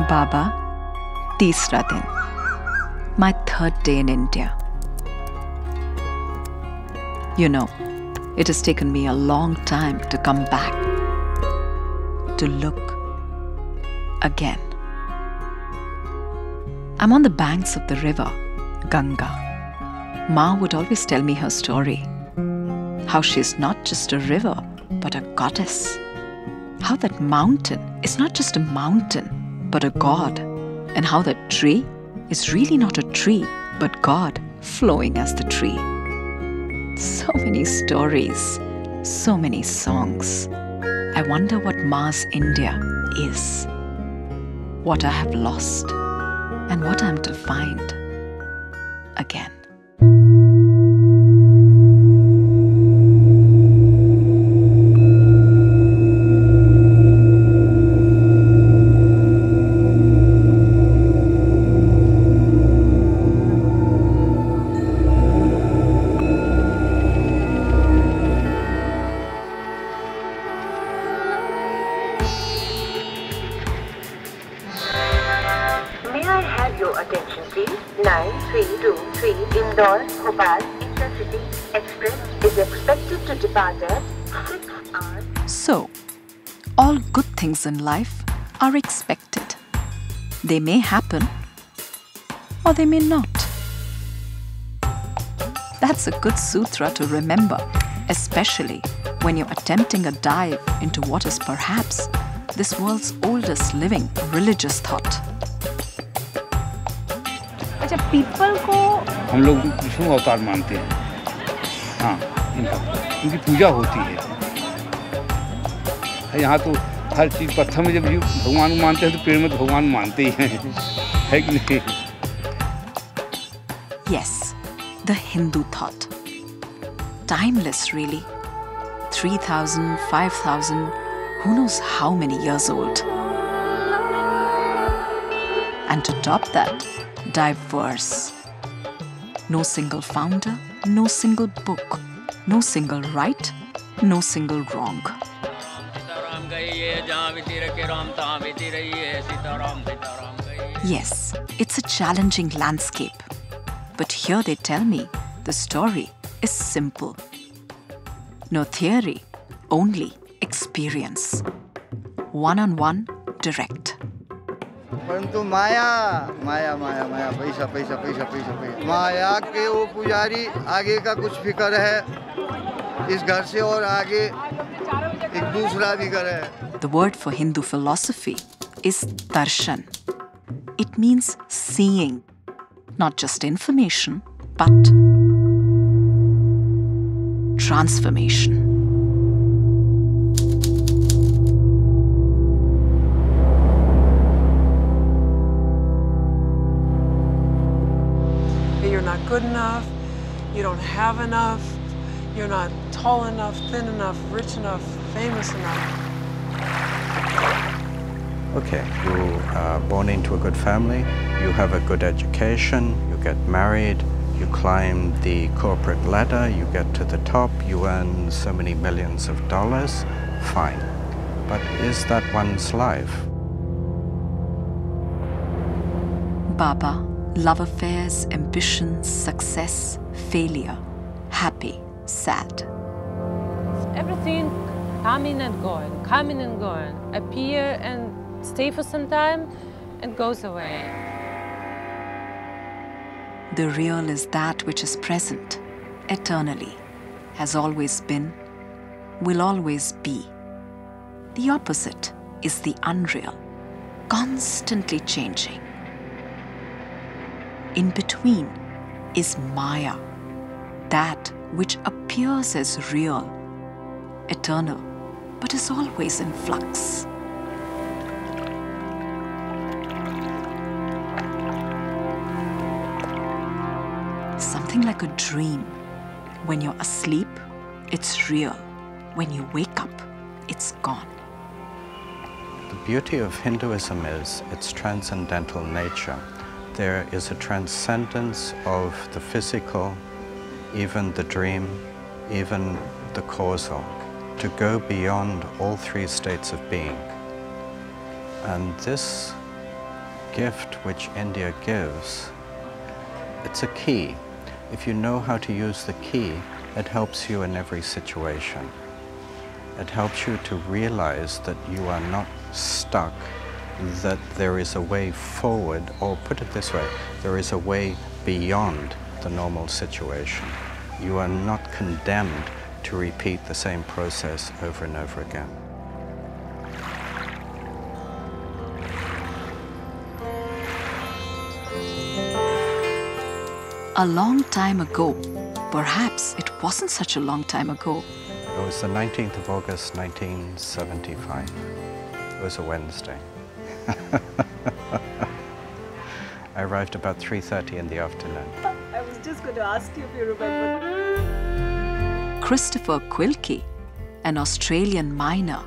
Baba, तीसरा दिन. My third day in India. You know, it has taken me a long time to come back, to look again. I'm on the banks of the river, Ganga. Ma would always tell me her story. How she's not just a river, but a goddess. How that mountain is not just a mountain, but a god. And how that tree is really not a tree, but God flowing as the tree. So many stories, so many songs. I wonder what Ma's India is, what I have lost, and what I'm to find again. Attention please. 9323 Indore Bhopal Intercity Express is expected to depart at 6 hours. So, all good things in life are expected. They may happen or they may not. That's a good sutra to remember, especially when you're attempting a dive into what is perhaps this world's oldest living religious thought. अच्छा, people को हम लोग विष्णु अवतार मानते हैं. हाँ, इनकी पूजा होती है. यहाँ तो हर चीज़ पत्थर में जब भगवान को मानते हैं तो पेड़ में तो भगवान मानते ही हैं, है कि नहीं? Yes, the Hindu thought. Timeless really. 3,000, 5,000, who knows how many years old. And to top that, diverse. No single founder, no single book, no single right, no single wrong. Yes, it's a challenging landscape. But here they tell me the story is simple. No theory, only experience. One-on-one, direct. परंतु माया माया माया माया पैसा पैसा पैसा पैसा पैसा माया के वो पुजारी आगे का कुछ फिक्र है इस घर से और आगे एक दूसरा भी घर है. The word for Hindu philosophy is darshan. It means seeing, not just information, but transformation. You're not good enough, you don't have enough, you're not tall enough, thin enough, rich enough, famous enough. Okay, you are born into a good family, you have a good education, you get married, you climb the corporate ladder, you get to the top, you earn so many millions of dollars, fine. But is that one's life? Baba, love affairs, ambitions, success, failure, happy, sad. everything coming and going, appear and stay for some time and goes away. The real is that which is present, eternally, has always been, will always be. The opposite is the unreal, constantly changing. In between is Maya, that which appears as real, eternal, but is always in flux. Something like a dream. When you're asleep, it's real. When you wake up, it's gone. The beauty of Hinduism is its transcendental nature. There is a transcendence of the physical, even the dream, even the causal, to go beyond all three states of being. And this gift which India gives, it's a key. If you know how to use the key, it helps you in every situation. It helps you to realize that you are not stuck, that there is a way forward, or put it this way, there is a way beyond the normal situation. You are not condemned to repeat the same process over and over again. A long time ago, perhaps it wasn't such a long time ago. It was the 19th of August, 1975. It was a Wednesday. I arrived about 3:30 in the afternoon. I was just going to ask you if you remember. Christopher Quilke, an Australian miner,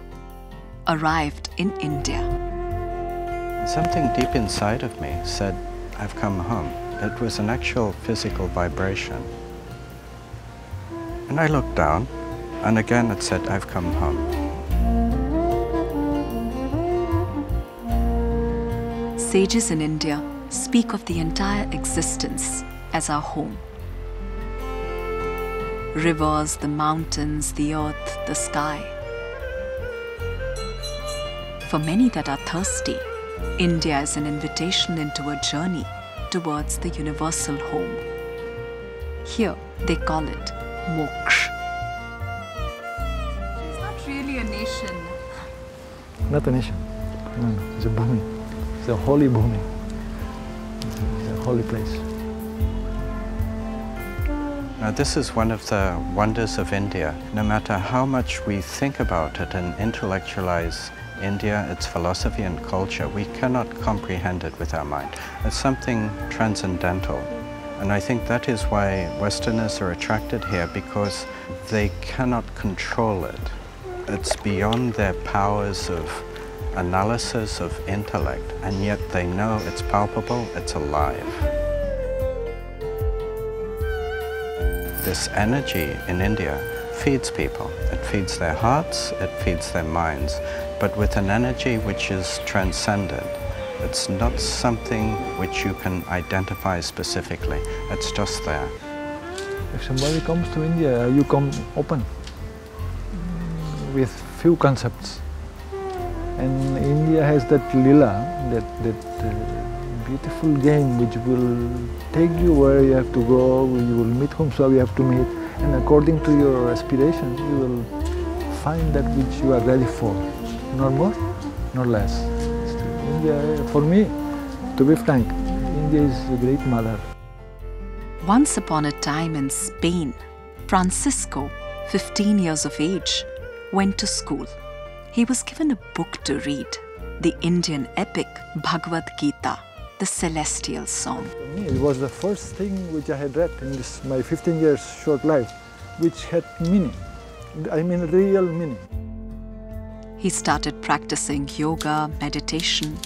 arrived in India. Something deep inside of me said, I've come home. It was an actual physical vibration. And I looked down, and again it said, I've come home. Sages in India speak of the entire existence as our home. Rivers, the mountains, the earth, the sky. For many that are thirsty, India is an invitation into a journey towards the universal home. Here, they call it moksha. It's not really a nation. Not a nation. No, it's a bhumi. It's a holy bhumi. It's a holy place. Now, this is one of the wonders of India. No matter how much we think about it and intellectualize India, its philosophy and culture, we cannot comprehend it with our mind. It's something transcendental. And I think that is why Westerners are attracted here, because they cannot control it. It's beyond their powers of analysis, of intellect, and yet they know it's palpable, it's alive. This energy in India feeds people. It feeds their hearts, it feeds their minds, but with an energy which is transcendent. It's not something which you can identify specifically. It's just there. If somebody comes to India, you come open with few concepts. And India has that lila, that beautiful game which will take you where you have to go, you will meet whomsoever you have to meet, and according to your aspirations, you will find that which you are ready for, nor more, nor less. India, for me, to be frank, India is a great mother. Once upon a time in Spain, Francisco, 15 years of age, went to school. He was given a book to read, the Indian epic Bhagavad Gita, the celestial song. For me, it was the first thing which I had read in this, my 15 years short life, which had meaning. I mean, real meaning. He started practicing yoga, meditation.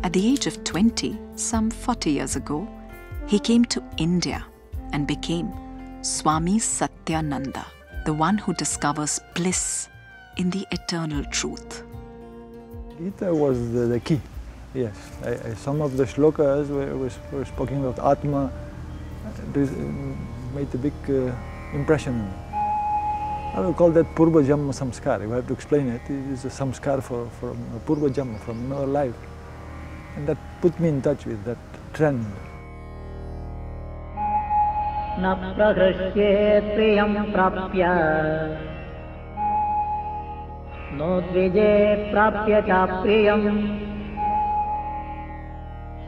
At the age of 20, some 40 years ago, he came to India and became Swami Satyananda, the one who discovers bliss in the eternal truth. Gita was the key, yes. Some of the shlokas were speaking of Atma, made a big impression on me. I will call that Purva Jamma Samskar. If I have to explain it, it is a samskar from Purva Jamma, from another life. And that put me in touch with that trend. Na prahrishye priyam prapya no dvije prapya cha priyam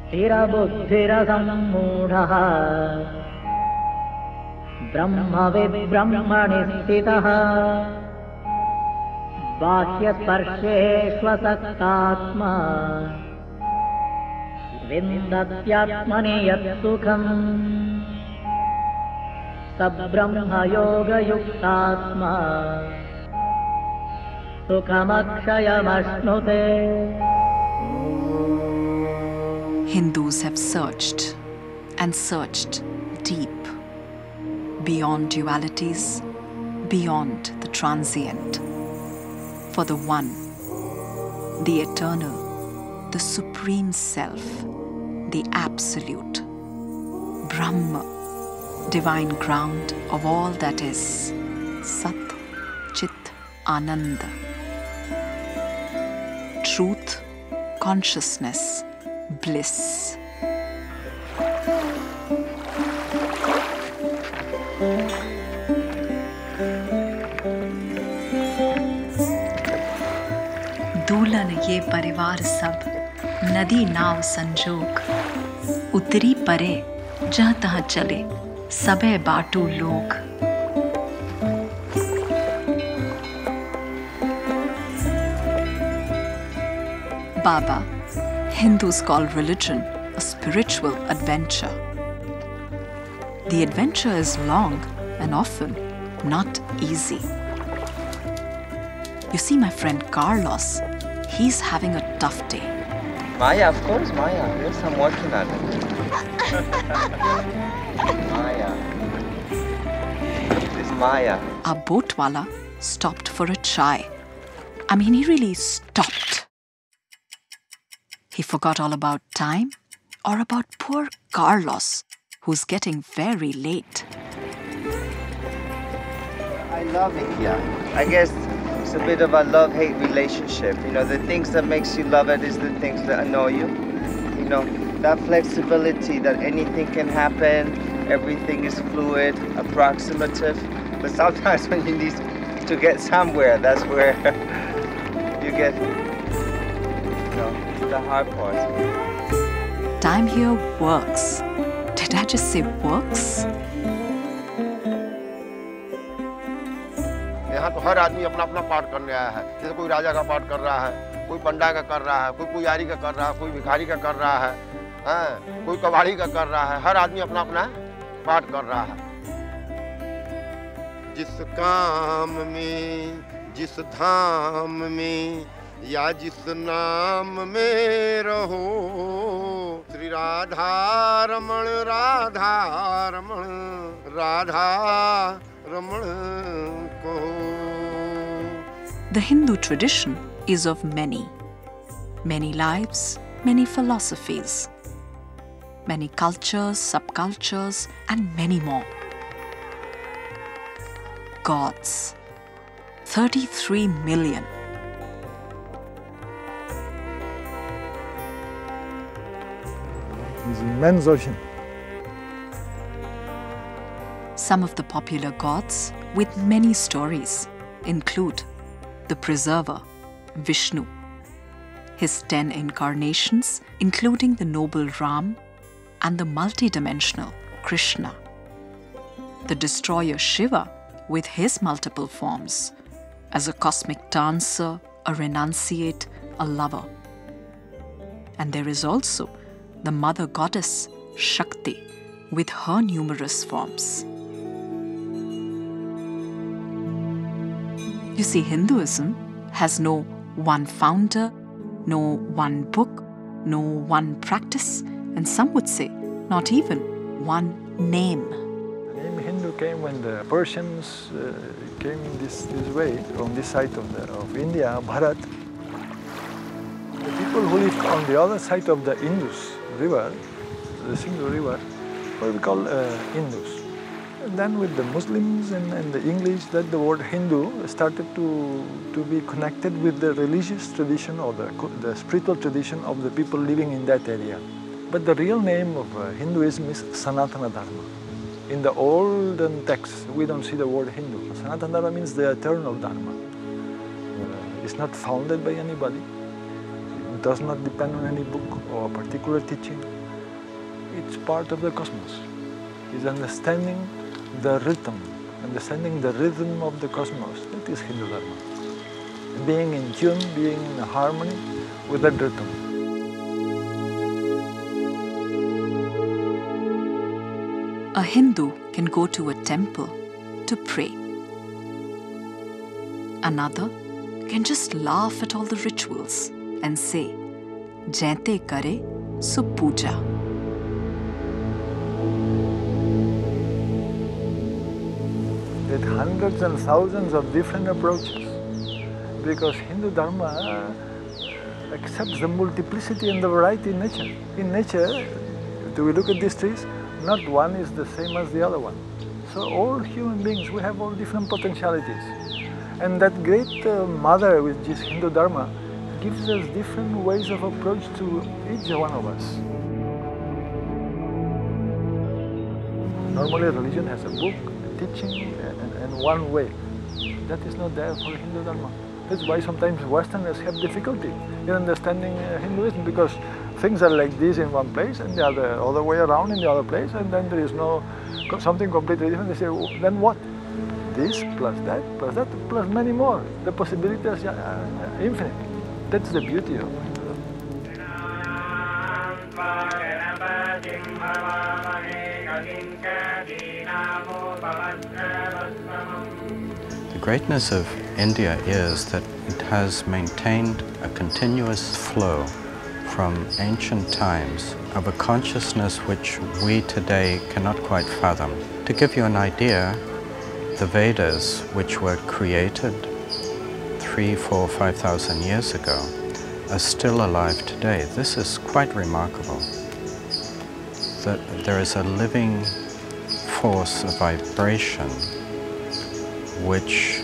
stira buddhira sammudhaha brahma vibrahmani sthitaha bahya sparshe svasaktatma vindatyatmani yat sukham Sabrahma yoga yuktatma sukhamakshayamashnote. Hindus have searched and searched deep, beyond dualities, beyond the transient, for the one, the eternal, the Supreme Self, the Absolute, Brahma, divine ground of all that is, Sat, Chit, Ananda. Truth, consciousness, bliss. दुल्हन ये परिवार सब नदी नाव संजोग उतरी परे जहाँ तहाँ चले सबे बाटू लोग. Baba, Hindus call religion a spiritual adventure. The adventure is long and often not easy. You see my friend Carlos, he's having a tough day. Maya, of course, Maya. Yes, I'm working on it. Maya. This Maya. Our boatwala stopped for a chai. I mean, he really stopped. He forgot all about time or about poor Carlos, who's getting very late. I love India. I guess it's a bit of a love-hate relationship. You know, the things that makes you love it is the things that annoy you. You know, that flexibility that anything can happen, everything is fluid, approximative. But sometimes when you need to get somewhere, that's where you get, you know, the hard part. Time here works. Did I just say works? यहाँ तो हर आदमी अपना अपना पाठ करने आया है. जैसे कोई राजा का पाठ कर रहा है, कोई पंडा का कर रहा है, कोई पुजारी का कर रहा है, कोई भिखारी का कर रहा है, कोई कबाड़ी का कर रहा है. हर आदमी अपना अपना पाठ कर रहा है. जिस काम में, जिस धाम में या जिस नाम में रहो, श्री राधा रमण राधा रमण राधा रमण को. The Hindu tradition is of many lives, many philosophies, many cultures, subcultures, and many more. Gods, 33 million. It's an immense ocean. Some of the popular gods with many stories include the preserver, Vishnu, his 10 incarnations, including the noble Ram, and the multidimensional Krishna, the destroyer Shiva with his multiple forms as a cosmic dancer, a renunciate, a lover. And there is also the mother goddess Shakti with her numerous forms. You see, Hinduism has no one founder, no one book, no one practice, and some would say not even one name. The name Hindu came when the Persians came this way, on this side of India, Bharat. The people who lived on the other side of the Indus River, the Sindhu River, were we call Hindus. And then with the Muslims and the English, that the word Hindu started to be connected with the religious tradition or the spiritual tradition of the people living in that area. But the real name of Hinduism is Sanatana Dharma. In the olden texts, we don't see the word Hindu. Sanatana Dharma means the eternal Dharma. It's not founded by anybody. It does not depend on any book or a particular teaching. It's part of the cosmos. It's understanding the rhythm, understanding the rhythm of the cosmos. That is Hindu Dharma. Being in tune, being in harmony with that rhythm. A Hindu can go to a temple to pray. Another can just laugh at all the rituals and say, Jaite kare so puja. With hundreds and thousands of different approaches, because Hindu Dharma accepts the multiplicity and the variety in nature. In nature, do we look at these trees? Not one is the same as the other one. So all human beings, we have all different potentialities. And that great mother, which is Hindu Dharma, gives us different ways of approach to each one of us. Normally religion has a book, a teaching, and one way. That is not there for Hindu Dharma. That's why sometimes Westerners have difficulty in understanding Hinduism, because things are like this in one place and the other way around in the other place, and then there is something completely different. They say, well, then what? This plus that plus many more. The possibilities are infinite. That's the beauty of Hinduism. The greatness of India is that it has maintained a continuous flow from ancient times of a consciousness which we today cannot quite fathom. To give you an idea, the Vedas, which were created 3,000, 4,000, 5,000 years ago, are still alive today. This is quite remarkable. That there is a living force, a vibration, which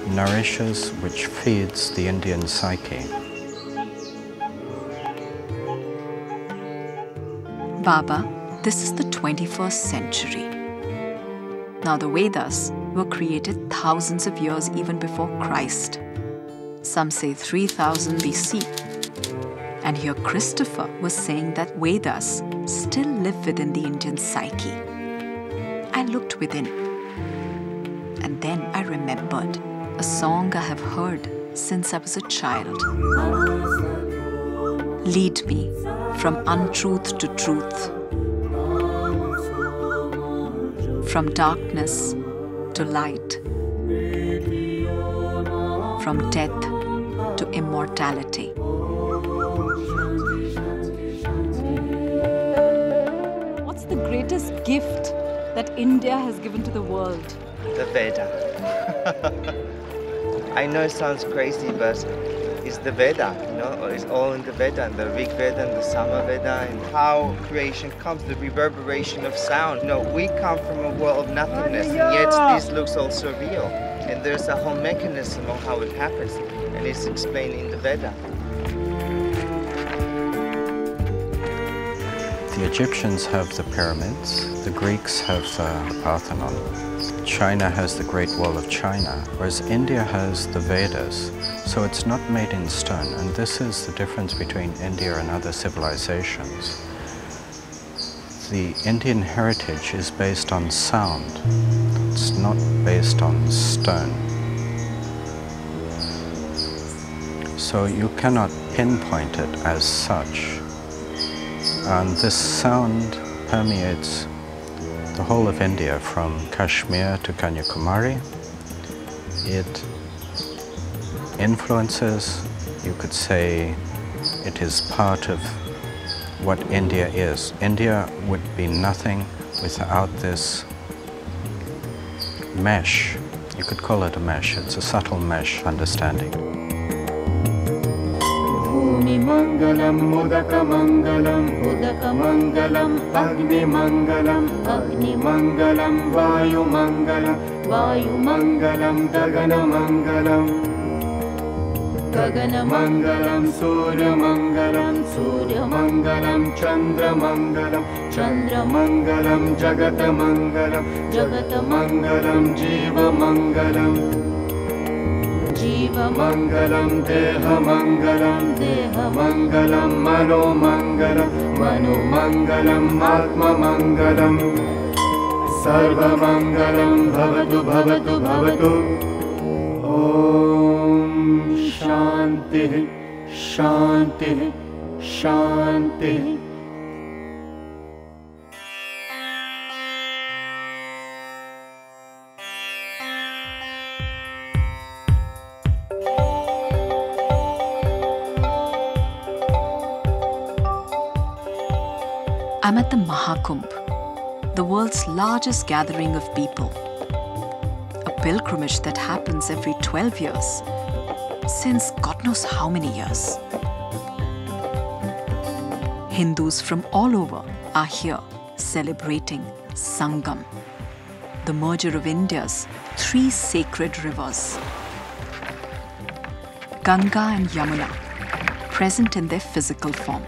nourishes, which feeds the Indian psyche. Baba, this is the 21st century. Now the Vedas were created thousands of years even before Christ. Some say 3000 BC. And here Christopher was saying that Vedas still live within the Indian psyche. I looked within. And then I remembered a song I have heard since I was a child. Lead me from untruth to truth, from darkness to light, from death to immortality. What's the greatest gift that India has given to the world? The Veda. I know it sounds crazy, but it's the Veda, you know, it's all in the Veda, and the Rig Veda and the Sama Veda, and how creation comes, the reverberation of sound. You know, we come from a world of nothingness, and yet this looks all so real. And there's a whole mechanism of how it happens, and it's explained in the Veda. The Egyptians have the pyramids, the Greeks have the Parthenon, China has the Great Wall of China, whereas India has the Vedas. So it's not made in stone, and this is the difference between India and other civilizations. The Indian heritage is based on sound. It's not based on stone. So you cannot pinpoint it as such. And this sound permeates the whole of India, from Kashmir to Kanyakumari. It influences, you could say, it is part of what India is. India would be nothing without this mesh. You could call it a mesh. It's a subtle mesh understanding. Mangalam, Mudaka Mangalam, Mudaka Mangalam, Agni Mangalam, Agni Mangalam, Vayu Mangalam, Vayu Mangalam, Gagana Mangalam, Gagana Mangalam, Surya Mangalam, Surya Mangalam, Chandra Mangalam, Chandra Mangalam, Jagata Mangalam, Jagata Mangalam, Jiva Mangalam, Jiva Mangalam, Deha Mangalam, Deha Mangalam, Mano Mangalam, Mano Mangalam, Atma Mangalam, Sarva Mangalam, Bhavatu Bhavatu Bhavatu. Om Shanti, Shanti, Shanti. I'm at the Mahakumbh, the world's largest gathering of people. A pilgrimage that happens every 12 years. since God knows how many years. Hindus from all over are here celebrating Sangam, the merger of India's 3 sacred rivers. Ganga and Yamuna, present in their physical form.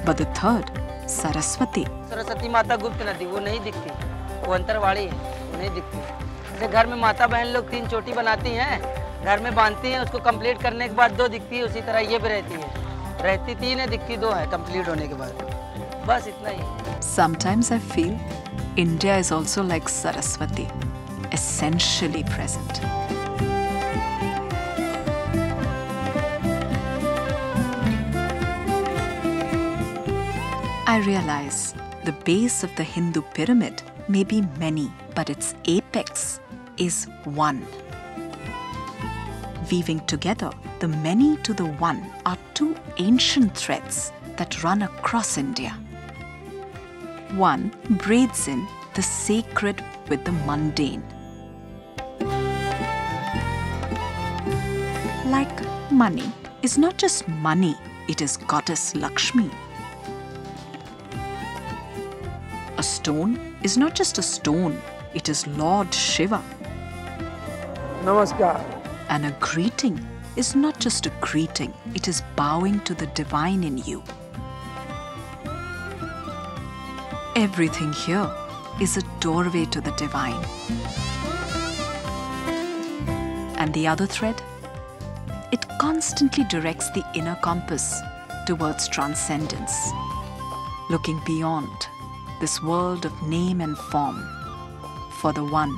But the third, Saraswati. Saraswati माता गुप्त नदी वो नहीं दिखती, वो अंतरवाणी है, नहीं दिखती। जैसे घर में माता बहन लोग 3 चोटी बनाती हैं, घर में बांधती हैं, उसको कंप्लीट करने के बाद 2 दिखती है, उसी तरह ये भी रहती है। रहती 3 है, दिखती 2 है कंप्लीट होने के बाद। बस इतना ही। Sometimes I feel India is also like Saraswati, essentially present. I realize the base of the Hindu pyramid may be many, but its apex is one. Weaving together the many to the one are 2 ancient threads that run across India. One braids in the sacred with the mundane. Like money is not just money, it is Goddess Lakshmi. A stone is not just a stone, it is Lord Shiva. Namaskar. And a greeting is not just a greeting, it is bowing to the divine in you. Everything here is a doorway to the divine. And the other thread? It constantly directs the inner compass towards transcendence, looking beyond this world of name and form, for the one,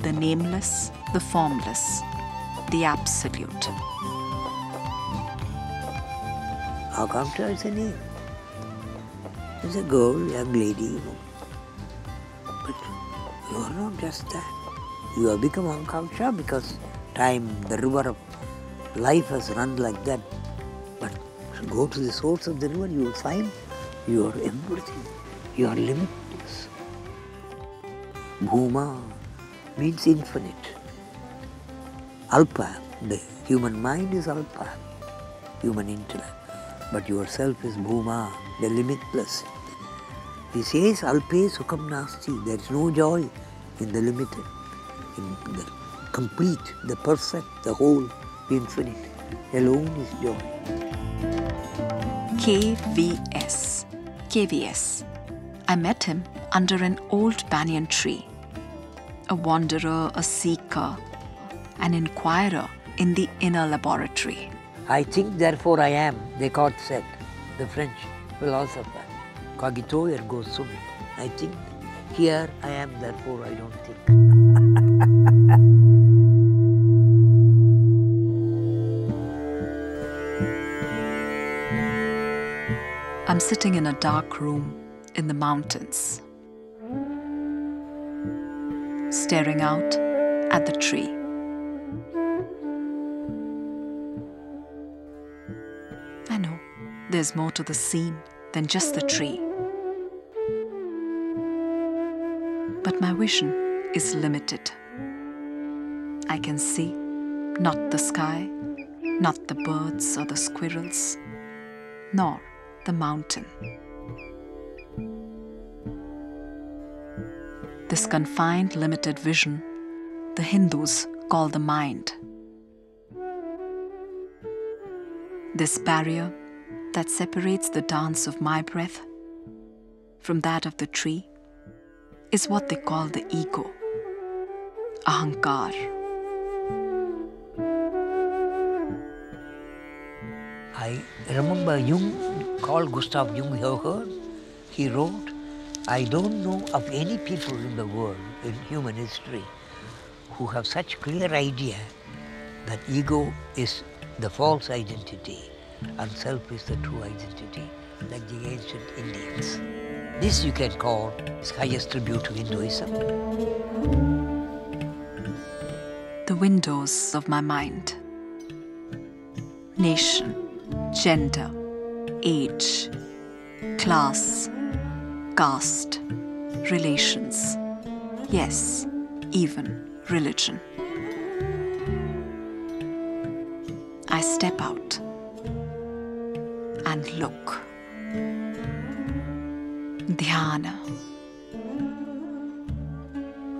the nameless, the formless, the absolute. Akanksha is a name. It's a girl, young lady. But you are not just that. You have become Akanksha because time, the river of life has run like that. But go to the source of the river, you will find you are everything. You are limitless. Bhuma means infinite. Alpa, the human mind is Alpa, human intellect. But yourself is Bhuma, the limitless. He says, Alpe Sukham Nasti, there is no joy in the limited, in the complete, the perfect, the whole, the infinite. Alone is joy. KVS. I met him under an old banyan tree. A wanderer, a seeker, an inquirer in the inner laboratory. I think, therefore I am, Descartes said, the French philosopher. Cogito ergo sum. I think, here I am, therefore I don't think. I'm sitting in a dark room in the mountains, staring out at the tree. I know there's more to the scene than just the tree. But my vision is limited. I can see not the sky, not the birds or the squirrels, nor the mountain. This confined, limited vision, the Hindus call the mind. This barrier that separates the dance of my breath from that of the tree is what they call the ego, ahankar. I remember Jung, called Gustav Jung, you have heard? He wrote, I don't know of any people in the world, in human history, who have such clear idea that ego is the false identity and self is the true identity, like the ancient Indians. This you can call the highest tribute to Hinduism. The windows of my mind. Nation, gender, age, class, caste, relations, yes, even religion. I step out and look. Dhyana.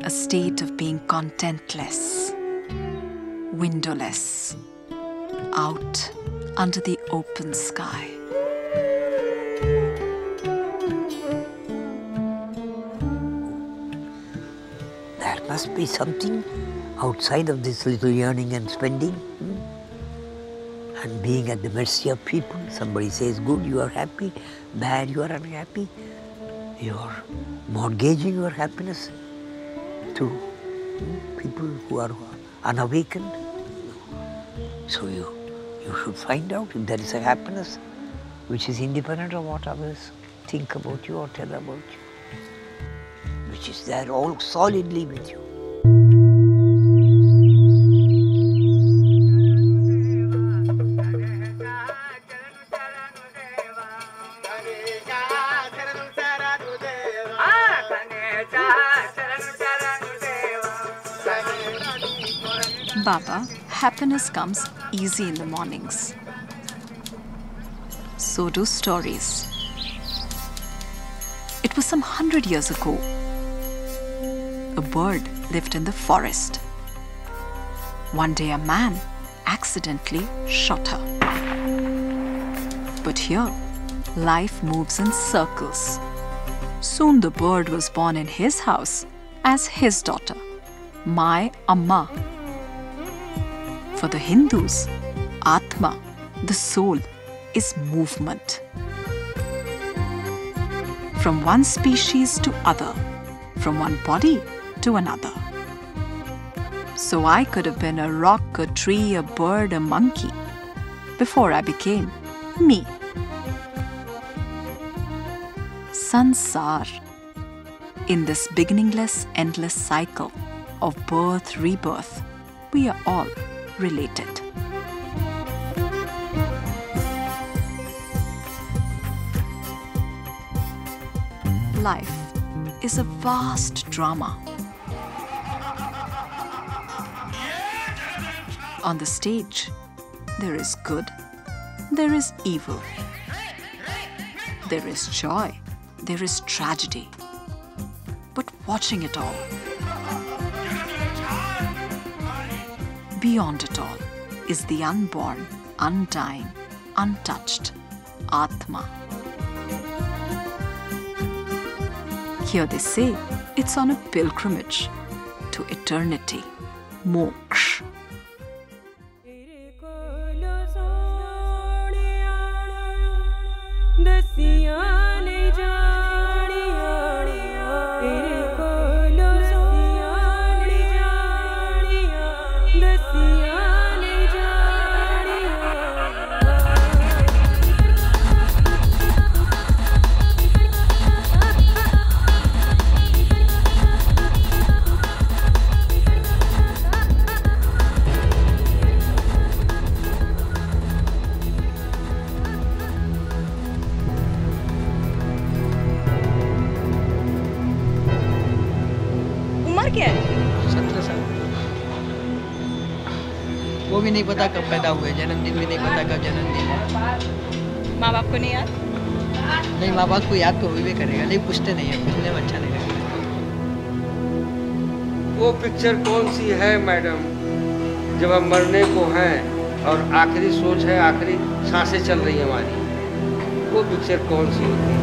A state of being contentless, windowless, out under the open sky. There must be something outside of this little yearning and spending. And being at the mercy of people. Somebody says good, you are happy. Bad, you are unhappy. You are mortgaging your happiness to people who are unawakened. So you should find out if there is a happiness which is independent of what others think about you or tell about you, which is there all solidly with you. Baba, happiness comes easy in the mornings. So do stories. It was some 100 years ago. A bird lived in the forest. One day a man accidentally shot her. But here, life moves in circles. Soon the bird was born in his house as his daughter, my Amma. For the Hindus, Atma, the soul, is movement. From one species to other, from one body to another. So I could have been a rock, a tree, a bird, a monkey, before I became me. Sansar. In this beginningless, endless cycle of birth, rebirth, we are all related. Life is a vast drama. On the stage, there is good, there is evil, there is joy, there is tragedy. But watching it all, beyond it all, is the unborn, undying, untouched Atma. Here they say it's on a pilgrimage to eternity, moksha. वो भी नहीं पता कब पैदा हुए, जन्मदिन भी नहीं पता कब जन्मदिन है। माँ बाप को नहीं याद? नहीं, माँ बाप को याद तो भी करेगा, नहीं पूछते नहीं है, पूछने में अच्छा नहीं लगता। वो पिक्चर कौन सी है मैडम, जब हम मरने को हैं और आखिरी सोच है, आखिरी सांसें चल रही है हमारी, वो पिक्चर कौन सी होती है?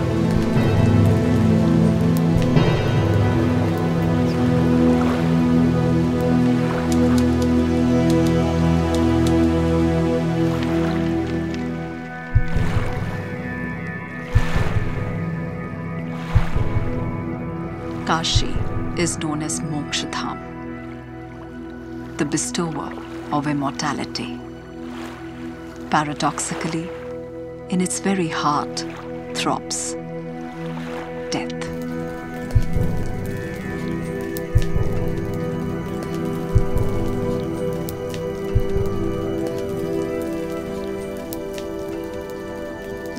Kashi is known as Mokshadham, the bestower of immortality. Paradoxically, in its very heart throbs death.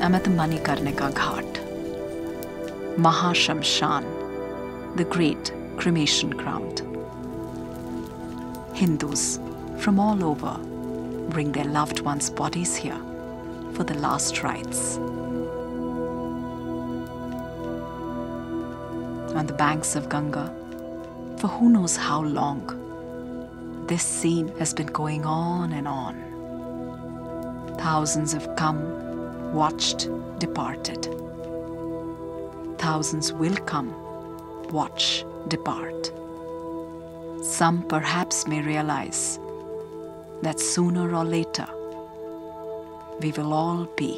I'm at the Manikarnika Ghat, Mahashamshan, the great cremation ground. Hindus from all over bring their loved ones' bodies here for the last rites. On the banks of Ganga, for who knows how long, this scene has been going on and on. Thousands have come, watched, departed. Thousands will come, watch, depart. Some perhaps may realize that sooner or later we will all be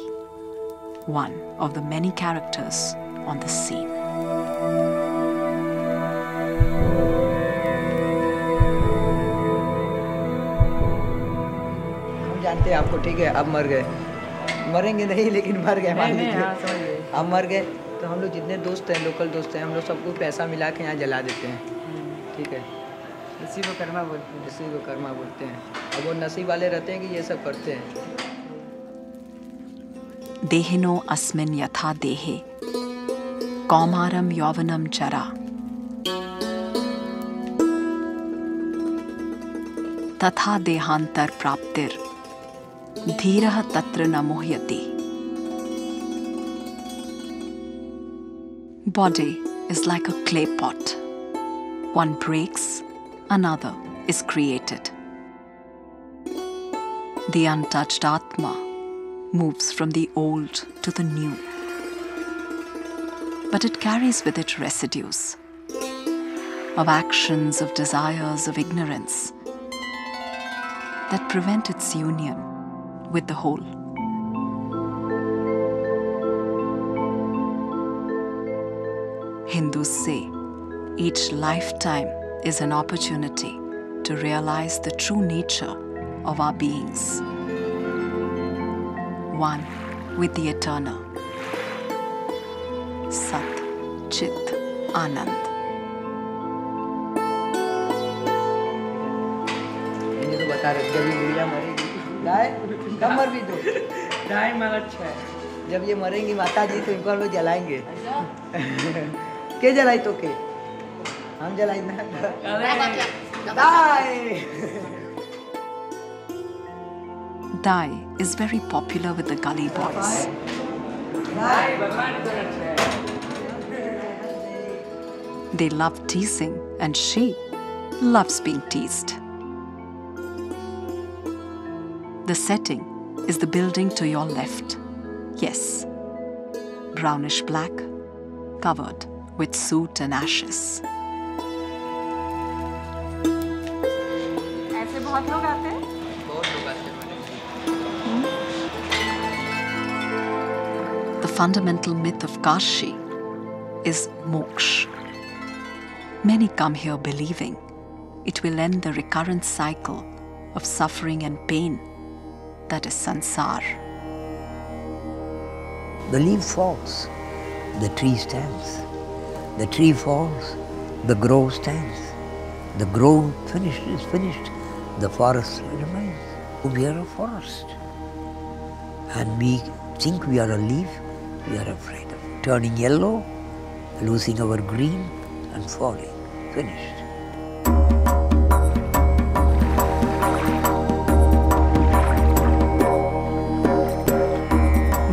one of the many characters on the scene. हम जानते हैं आपको, ठीक है, अब मर गए, मरेंगे नहीं लेकिन मर गए, मान लीजिए अब मर गए तो हम लोग जितने दोस्त हैं, लोकल दोस्त हैं, हम लोग सबको पैसा मिला के यहाँ जला देते हैं, ठीक है, इसी को कर्मा बोलते हैं, इसी को कर्मा बोलते हैं। अब वो नसीब वाले रहते हैं कि ये सब करते हैं। देहिनो अस्मिन् यथा देहे कौमारम यौवनम जरा तथा देहांतर प्राप्तिर धीरः तत्र न मुह्यति. Body is like a clay pot. One breaks, another is created. The untouched Atma moves from the old to the new. But it carries with it residues of actions, of desires, of ignorance that prevent its union with the whole. Hindus say each lifetime is an opportunity to realize the true nature of our beings, one with the eternal, Sat, Chit, Anand. ये तो बता रहे जब ये गुड़िया मरेगी, गाय कब मर भी दो, गाय मर अच्छा है, जब ये मरेंगी माता जी तो इनको हम लोग जलाएंगे। के जलाई तो के हम जलाई ना Dai is very popular with the gully boys. They love teasing and she loves being teased. The setting is the building to your left. Yes, brownish black, covered with soot and ashes. ऐसे बहुत लोग आते हैं? बहुत लोग आते हैं। The fundamental myth of Kashi is moksha. Many come here believing it will end the recurrent cycle of suffering and pain that is sansar. The leaf falls, the tree stands. The tree falls, the grove stands. The grove is finished, the forest remains. We are a forest. And we think we are a leaf, we are afraid of turning yellow, losing our green and falling. Finished.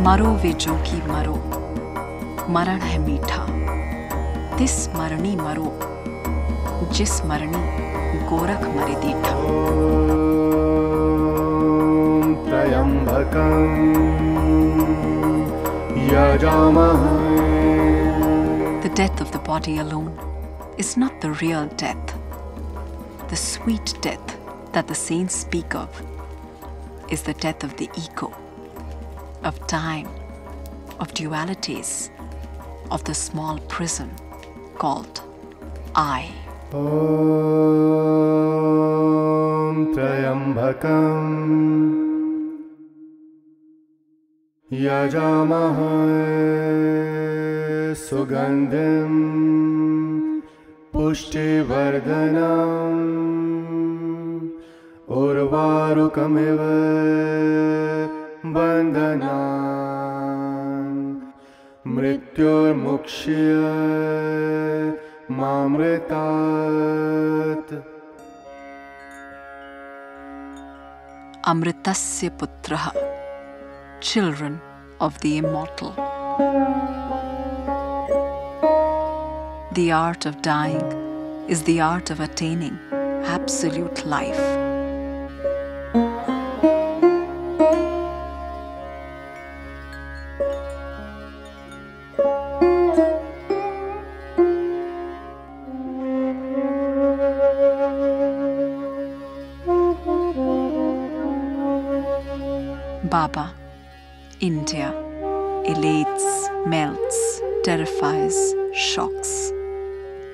मरो वे जोगी मरो, मरण है मीठा, तिस मरणी मरो, जिस मरणी गोरख मरे दीठा. त्र्यंबकं यजामहे. The death of the body alone is not the real death. The sweet death that the saints speak of is the death of the ego, of time, of dualities, of the small prison called I. Om Trayambakam Yajamahe Sugandhim Pushtivardhanam Urvarukamiva Bandhanam Mrityurmukshya Mamritat. amritasya putraha, children of the immortal. The art of dying is the art of attaining absolute life. Baba, India, elates, melts, terrifies, shocks,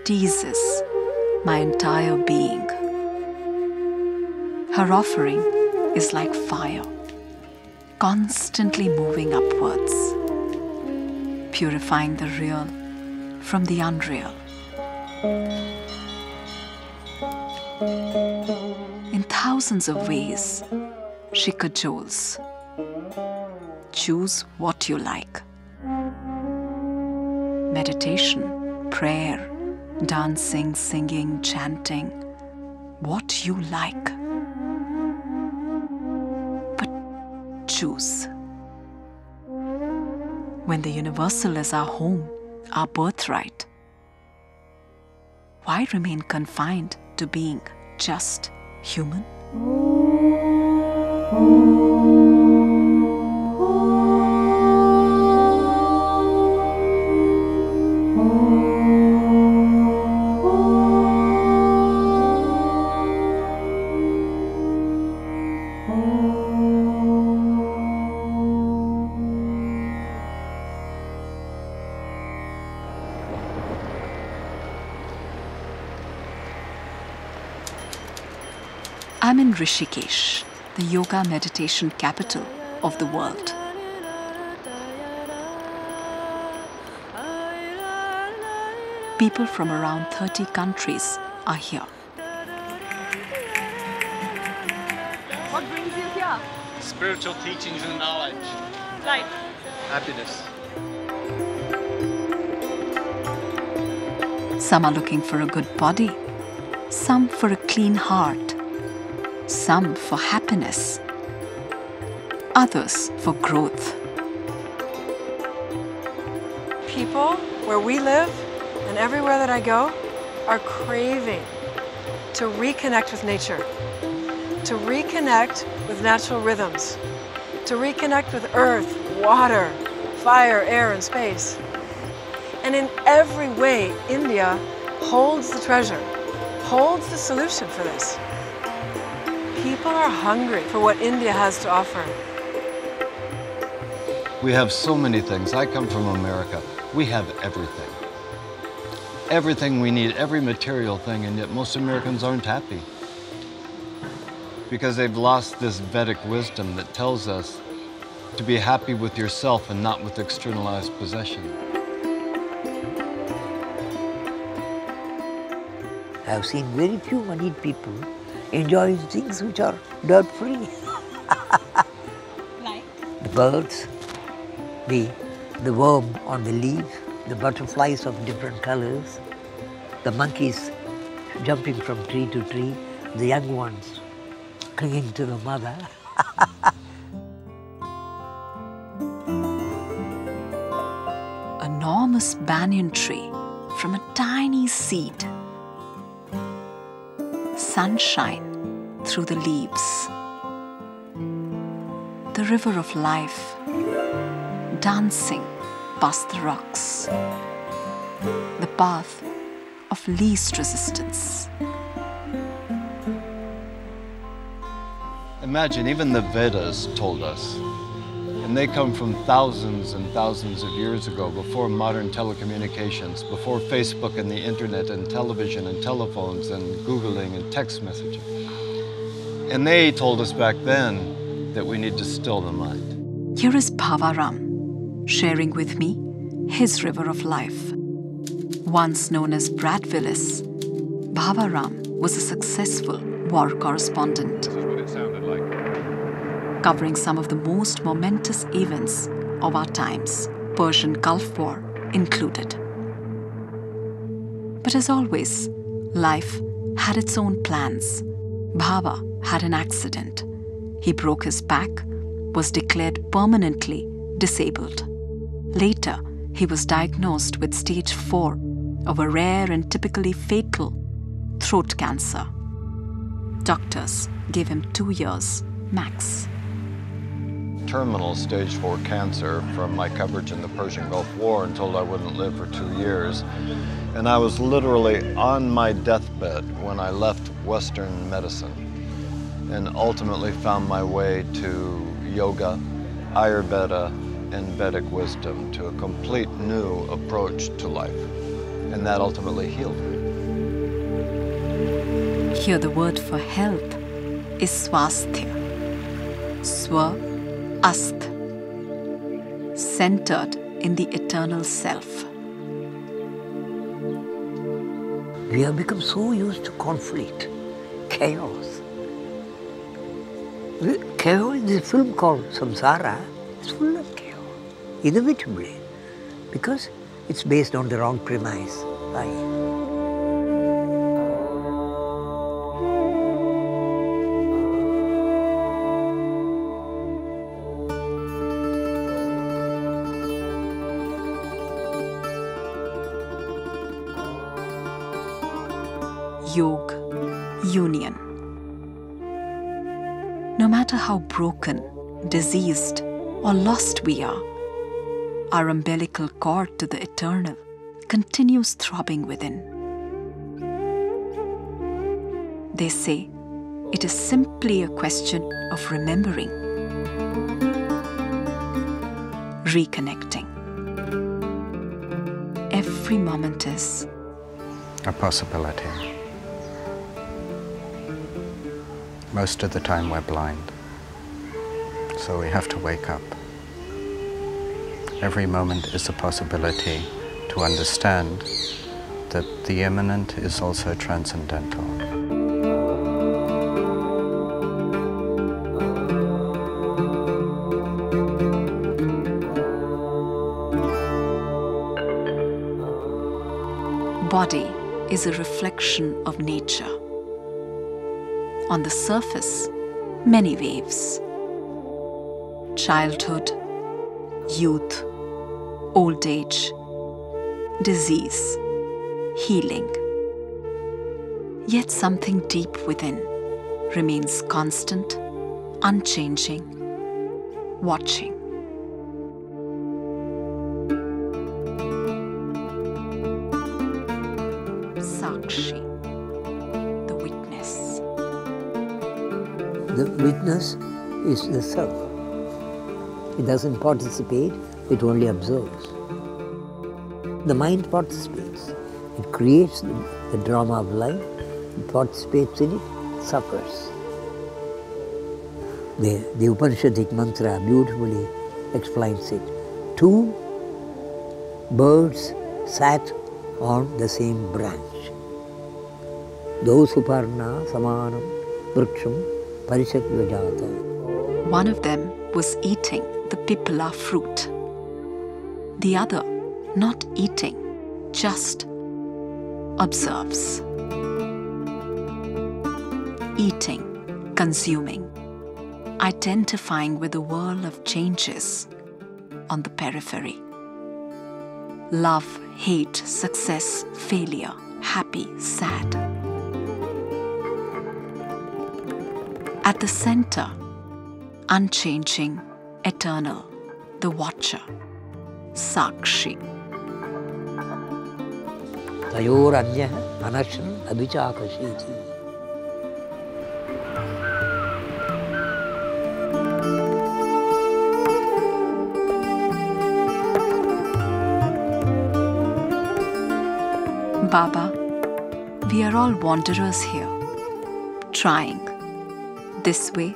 teases my entire being. Her offering is like fire, constantly moving upwards, purifying the real from the unreal. In thousands of ways, she cajoles. Choose what you like. Meditation, prayer, dancing, singing, chanting, what you like. But choose. When the universal is our home, our birthright, why remain confined to being just human? I'm in Rishikesh, the yoga meditation capital of the world. People from around 30 countries are here. What brings you here? Spiritual teachings and knowledge. Life. Happiness. Some are looking for a good body, some for a clean heart, some for happiness, others for growth. People where we live and everywhere that I go are craving to reconnect with nature, to reconnect with natural rhythms, to reconnect with earth, water, fire, air, and space. And in every way, India holds the treasure, holds the solution for this. People are hungry for what India has to offer. We have so many things. I come from America. We have everything. Everything we need, every material thing, and yet most Americans aren't happy. Because they've lost this Vedic wisdom that tells us to be happy with yourself and not with externalized possession. I've seen very few moneyed people enjoying things which are dirt-free. Like? The birds, the worm on the leaf, the butterflies of different colors, the monkeys jumping from tree to tree, the young ones clinging to the mother. Enormous banyan tree from a tiny seed. Sunshine through the leaves. The river of life dancing past the rocks. The path of least resistance. Imagine, even the Vedas told us, and they come from thousands and thousands of years ago, before modern telecommunications, before Facebook and the internet and television and telephones and Googling and text messaging. And they told us back then that we need to still the mind. Here is Bhavaram sharing with me his river of life. Once known as Brad Willis, Bhavaram was a successful war correspondent. This is what it sounded like. Covering some of the most momentous events of our times, Persian Gulf War included. But as always, life had its own plans. Bhava had an accident. He broke his back, was declared permanently disabled. Later, he was diagnosed with stage 4 of a rare and typically fatal throat cancer. Doctors gave him 2 years max. Terminal stage 4 cancer from my coverage in the Persian Gulf War and told I wouldn't live for 2 years. And I was literally on my deathbed when I left Western medicine and ultimately found my way to yoga, Ayurveda, and Vedic wisdom, to a complete new approach to life. And that ultimately healed me. Here the word for health is swasthya. Swa, ast, centered in the eternal self. We have become so used to conflict, chaos. Chaos, this film called Samsara is full of chaos, inevitably, because it's based on the wrong premise. Right? Yoga, union. No matter how broken, diseased, or lost we are, our umbilical cord to the eternal continues throbbing within. They say it is simply a question of remembering, reconnecting. Every moment is a possibility. Most of the time we're blind, so we have to wake up. Every moment is a possibility to understand that the immanent is also transcendental. Body is a reflection of nature. On the surface, many waves. Childhood, youth, old age, disease, healing. Yet something deep within remains constant, unchanging, watching. Sakshi, the witness. The witness is the self. It doesn't participate, it only observes. The mind participates. It creates the drama of life, it participates in it, suffers. The Upanishadic mantra beautifully explains it. 2 birds sat on the same branch. Dosuparna samanam vriksham parishatvajata. One of them was eating the pipala fruit. The other not eating, just observes. Eating, consuming, identifying with the whirl of changes on the periphery. Love, hate, success, failure, happy, sad. At the center, unchanging, eternal, the watcher, Sakshi. Tayoranya anashan abhichakashiti. Baba, we are all wanderers here, trying this way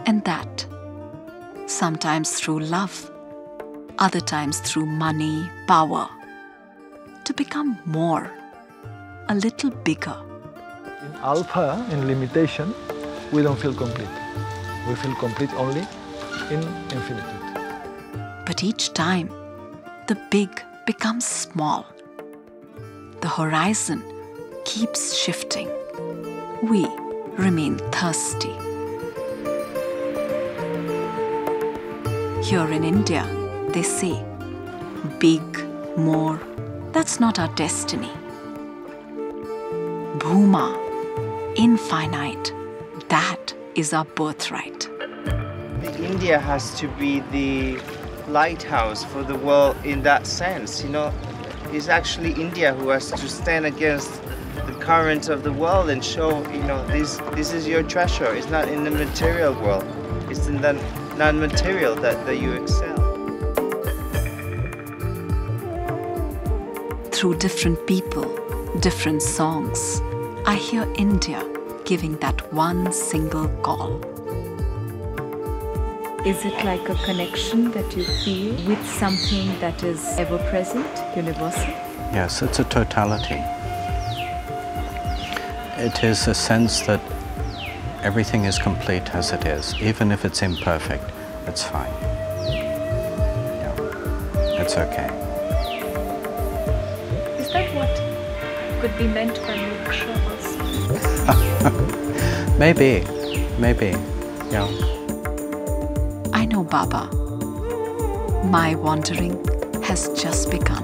and that, sometimes through love, other times through money, power, to become more, a little bigger. In alpha, in limitation, we don't feel complete. We feel complete only in infinitude. But each time, the big becomes small. The horizon keeps shifting. We remain thirsty. Here in India, they say, big, more, that's not our destiny. Bhuma, infinite, that is our birthright. India has to be the lighthouse for the world in that sense, you know. It's actually India who has to stand against the current of the world and show, you know, this is your treasure. It's not in the material world. It's in the non-material that you excel. Through different people, different songs, I hear India giving that one single call. Is it like a connection that you feel with something that is ever present, universal? Yes, it's a totality. It is a sense that everything is complete as it is. Even if it's imperfect, it's fine. Yeah, it's okay. Is that what could be meant by moksha also? Maybe, yeah. I know, Baba. My wandering has just begun.